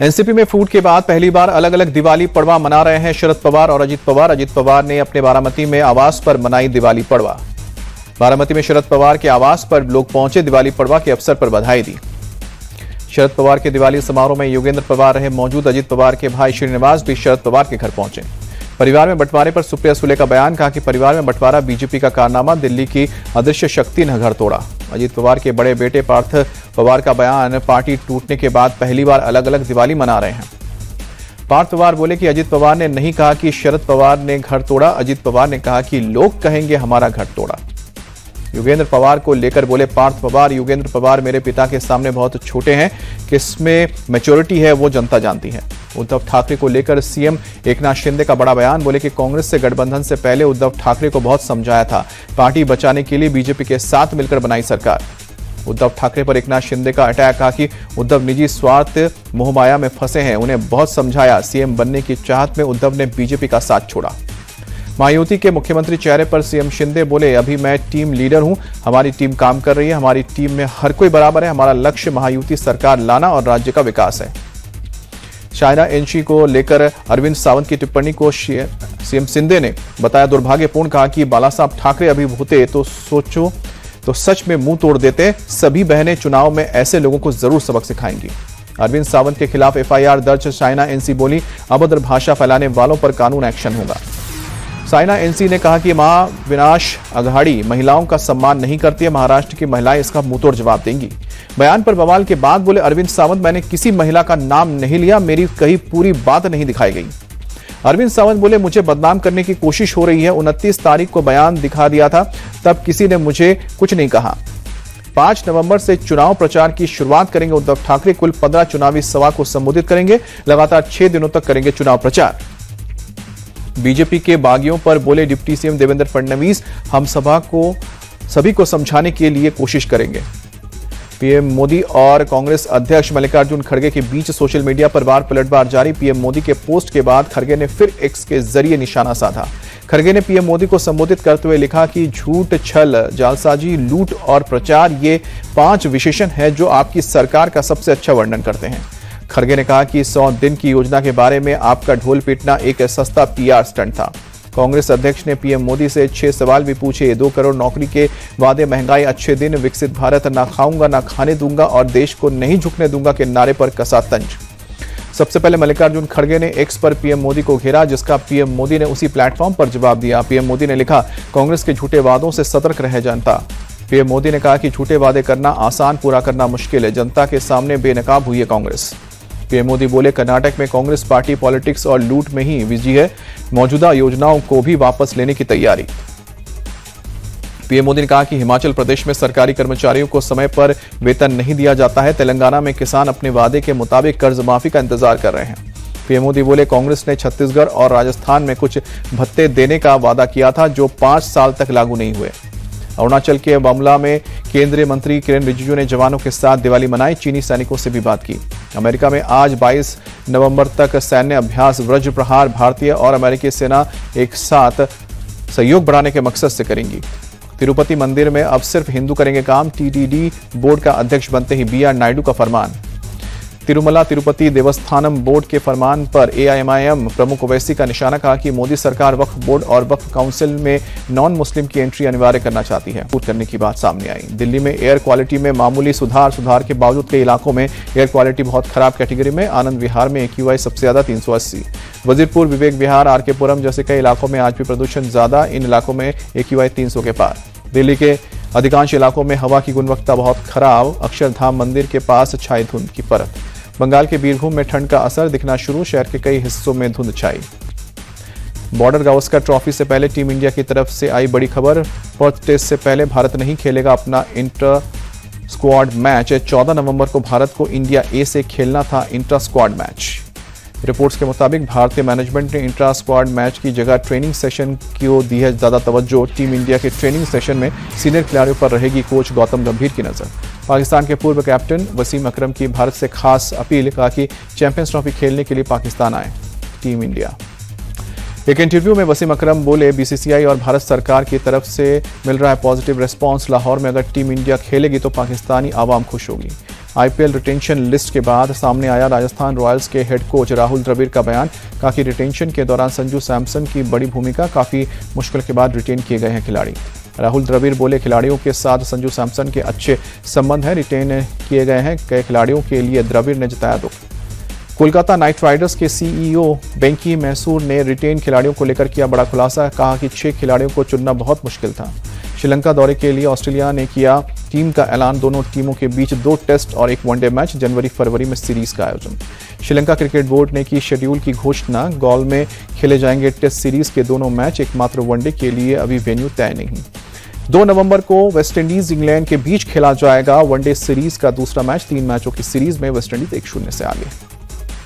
NCP में फूट के बाद पहली बार अलग अलग दिवाली पड़वा मना रहे हैं शरद पवार और अजित पवार। अजित पवार ने अपने बारामती में आवास पर मनाई दिवाली पड़वा। बारामती में शरद पवार के आवास पर लोग पहुंचे, दिवाली पड़वा के अवसर पर बधाई दी। शरद पवार के दिवाली समारोह में योगेंद्र पवार रहे मौजूद। अजित पवार के भाई श्रीनिवास भी शरद पवार के घर पहुंचे। परिवार में बंटवारे पर सुप्रिया सुले का बयान, कहा कि परिवार में बंटवारा बीजेपी का कारनामा, दिल्ली की अदृश्य शक्ति ने घर तोड़ा। अजित पवार के बड़े बेटे पार्थ पवार का बयान, पार्टी टूटने के बाद पहली बार अलग अलग दिवाली मना रहे हैं। पार्थ पवार बोले कि अजित पवार ने नहीं कहा कि शरद पवार ने घर तोड़ा, अजित पवार ने कहा कि लोग कहेंगे हमारा घर तोड़ा। योगेंद्र पवार को लेकर बोले पार्थ पवार, योगेंद्र पवार मेरे पिता के सामने बहुत छोटे हैं, किसमें मैच्योरिटी है वो जनता जानती है। उद्धव ठाकरे को लेकर सीएम एकनाथ शिंदे का बड़ा बयान, बोले कि कांग्रेस से गठबंधन से पहले उद्धव ठाकरे को बहुत समझाया था, पार्टी बचाने के लिए बीजेपी के साथ मिलकर बनाई सरकार। उद्धव ठाकरे पर एकनाथ शिंदे का अटैक, कहा कि उद्धव निजी स्वार्थ मोहमाया में फंसे हैं, उन्हें बहुत समझाया, सीएम बनने की चाहत में उद्धव ने बीजेपी का साथ छोड़ा। महायुति के मुख्यमंत्री चेहरे पर सीएम शिंदे बोले, अभी मैं टीम लीडर हूं, हमारी टीम काम कर रही है, हमारी टीम में हर कोई बराबर है, हमारा लक्ष्य महायुति सरकार लाना और राज्य का विकास है। चाइना एनसी को लेकर अरविंद सावंत की टिप्पणी को सीएम शिंदे ने बताया दुर्भाग्यपूर्ण, कहा कि बालासाहब ठाकरे अभी होते तो सोचो तो सच में मुंह तोड़ देते, सभी बहनें चुनाव में ऐसे लोगों को जरूर सबक सिखाएंगी। अरविंद सावंत के खिलाफ एफआईआर दर्ज, चाइना एनसी बोली अभद्र भाषा फैलाने वालों पर कानून एक्शन होगा। चाइना एनसी ने कहा कि महाविनाश अघाड़ी महिलाओं का सम्मान नहीं करती है, महाराष्ट्र की महिलाएं इसका मुंहतोड़ जवाब देंगी। बयान पर बवाल के बाद बोले अरविंद सावंत, मैंने किसी महिला का नाम नहीं लिया, मेरी कही पूरी बात नहीं दिखाई गई। अरविंद सावंत बोले मुझे बदनाम करने की कोशिश हो रही है, 29 तारीख को बयान दिखा दिया था, तब किसी ने मुझे कुछ नहीं कहा। 5 नवंबर से चुनाव प्रचार की शुरुआत करेंगे उद्धव ठाकरे, कुल 15 चुनावी सभा को संबोधित करेंगे, लगातार 6 दिनों तक करेंगे चुनाव प्रचार। बीजेपी के बागियों पर बोले डिप्टी सीएम देवेंद्र फडणवीस, हम सभी को समझाने के लिए कोशिश करेंगे। पीएम मोदी और कांग्रेस अध्यक्ष मल्लिकार्जुन खड़गे के बीच सोशल मीडिया पर बार पलटवार जारी। पीएम मोदी के पोस्ट के बाद खड़गे ने फिर एक्स के जरिए निशाना साधा। खड़गे ने पीएम मोदी को संबोधित करते हुए लिखा कि झूठ, छल, जालसाजी, लूट और प्रचार, ये 5 विशेषण है जो आपकी सरकार का सबसे अच्छा वर्णन करते हैं। खड़गे ने कहा कि 100 दिन की योजना के बारे में आपका ढोल पीटना एक सस्ता पीआर स्टंट था। कांग्रेस अध्यक्ष ने पीएम मोदी से 6 सवाल भी पूछे। 2 करोड़ नौकरी के वादे, महंगाई, अच्छे दिन, विकसित भारत, ना खाऊंगा ना खाने दूंगा और देश को नहीं झुकने दूंगा के नारे पर कसा तंज। सबसे पहले मल्लिकार्जुन खड़गे ने एक्स पर पीएम मोदी को घेरा, जिसका पीएम मोदी ने उसी प्लेटफॉर्म पर जवाब दिया। पीएम मोदी ने लिखा, कांग्रेस के झूठे वादों से सतर्क रहे जनता। पीएम मोदी ने कहा कि झूठे वादे करना आसान, पूरा करना मुश्किल है, जनता के सामने बेनकाब हुई है कांग्रेस। पीएम मोदी बोले, कर्नाटक में कांग्रेस पार्टी पॉलिटिक्स और लूट में ही बिजी है, मौजूदा योजनाओं को भी वापस लेने की तैयारी। पीएम मोदी ने कहा कि हिमाचल प्रदेश में सरकारी कर्मचारियों को समय पर वेतन नहीं दिया जाता है, तेलंगाना में किसान अपने वादे के मुताबिक कर्ज माफी का इंतजार कर रहे हैं। पीएम मोदी बोले, कांग्रेस ने छत्तीसगढ़ और राजस्थान में कुछ भत्ते देने का वादा किया था जो 5 साल तक लागू नहीं हुए। अरुणाचल के बमला में केंद्रीय मंत्री किरेन रिजिजू ने जवानों के साथ दिवाली मनाई, चीनी सैनिकों से भी बात की। अमेरिका में आज 22 नवंबर तक सैन्य अभ्यास वज्र प्रहार, भारतीय और अमेरिकी सेना एक साथ सहयोग बढ़ाने के मकसद से करेंगी। तिरुपति मंदिर में अब सिर्फ हिंदू करेंगे काम, टीटीडी बोर्ड का अध्यक्ष बनते ही बीआर नायडू का फरमान। तिरुमला तिरुपति देवस्थानम बोर्ड के फरमान पर एआईएमआईएम प्रमुख ओवैसी का निशाना, कहा कि मोदी सरकार वक्फ बोर्ड और वक्फ काउंसिल में नॉन मुस्लिम की एंट्री अनिवार्य करना चाहती है। पूर्ण करने की बात सामने आई। दिल्ली में एयर क्वालिटी में मामूली सुधार के बावजूद कई इलाकों में एयर क्वालिटी बहुत खराब कैटेगरी में। आनंद विहार में AQI सबसे ज्यादा 380, वजीरपुर, विवेक विहार, आरके पुरम जैसे कई इलाकों में आज भी प्रदूषण ज्यादा, इन इलाकों में AQI 300 के पार। दिल्ली के अधिकांश इलाकों में हवा की गुणवत्ता बहुत खराब, अक्षरधाम मंदिर के पास छाई धुंध की परत। बंगाल के बीरभूम में ठंड का असर दिखना शुरू, शहर के कई हिस्सों में धुंध छाई। बॉर्डर गावस्कर ट्रॉफी से पहले टीम इंडिया की तरफ से आई बड़ी खबर, पर्थ टेस्ट से पहले भारत नहीं खेलेगा अपना इंटर स्क्वाड मैच। 14 नवंबर को भारत को इंडिया ए से खेलना था इंटर स्क्वाड मैच। रिपोर्ट्स के मुताबिक भारतीय मैनेजमेंट ने इंट्रा स्क्वाड मैच की जगह ट्रेनिंग सेशन को दी है ज्यादा तवज्जो। टीम इंडिया के ट्रेनिंग सेशन में सीनियर खिलाड़ियों पर रहेगी कोच गौतम गंभीर की नजर। पाकिस्तान के पूर्व कैप्टन वसीम अकरम की भारत से खास अपील, कहा कि चैंपियंस ट्रॉफी खेलने के लिए पाकिस्तान आए टीम इंडिया। एक इंटरव्यू में वसीम अकरम बोले, बीसीसीआई और भारत सरकार की तरफ से मिल रहा है पॉजिटिव रिस्पांस। लाहौर में अगर टीम इंडिया खेलेगी तो पाकिस्तानी आवाम खुश होगी। आईपीएल रिटेंशन लिस्ट के बाद सामने आया राजस्थान रॉयल्स के हेड कोच राहुल द्रविड़ का बयान। कहा कि रिटेंशन के दौरान संजू सैमसन की बड़ी भूमिका, काफी मुश्किल के बाद रिटेन किए गए हैं खिलाड़ी। राहुल द्रविड़ बोले, खिलाड़ियों के साथ संजू सैमसन के अच्छे संबंध हैं, रिटेन किए गए हैं कई खिलाड़ियों के लिए द्रविड़ ने जताया दुख। कोलकाता नाइट राइडर्स के सीईओ वेंकी मैसूर ने रिटेन खिलाड़ियों को लेकर किया बड़ा खुलासा। कहा कि 6 खिलाड़ियों को चुनना बहुत मुश्किल था। श्रीलंका दौरे के लिए ऑस्ट्रेलिया ने किया टीम का ऐलान। दोनों टीमों के बीच 2 टेस्ट और 1 वनडे मैच, जनवरी-फरवरी में सीरीज का आयोजन। श्रीलंका क्रिकेट बोर्ड ने की शेड्यूल की घोषणा। गॉल में खेले जाएंगे टेस्ट सीरीज के दोनों मैच, एकमात्र वनडे के लिए अभी वेन्यू तय नहीं। 2 नवंबर को वेस्टइंडीज इंग्लैंड के बीच खेला जाएगा वनडे सीरीज का दूसरा मैच। 3 मैचों की सीरीज में वेस्टइंडीज 1-0 से आगे।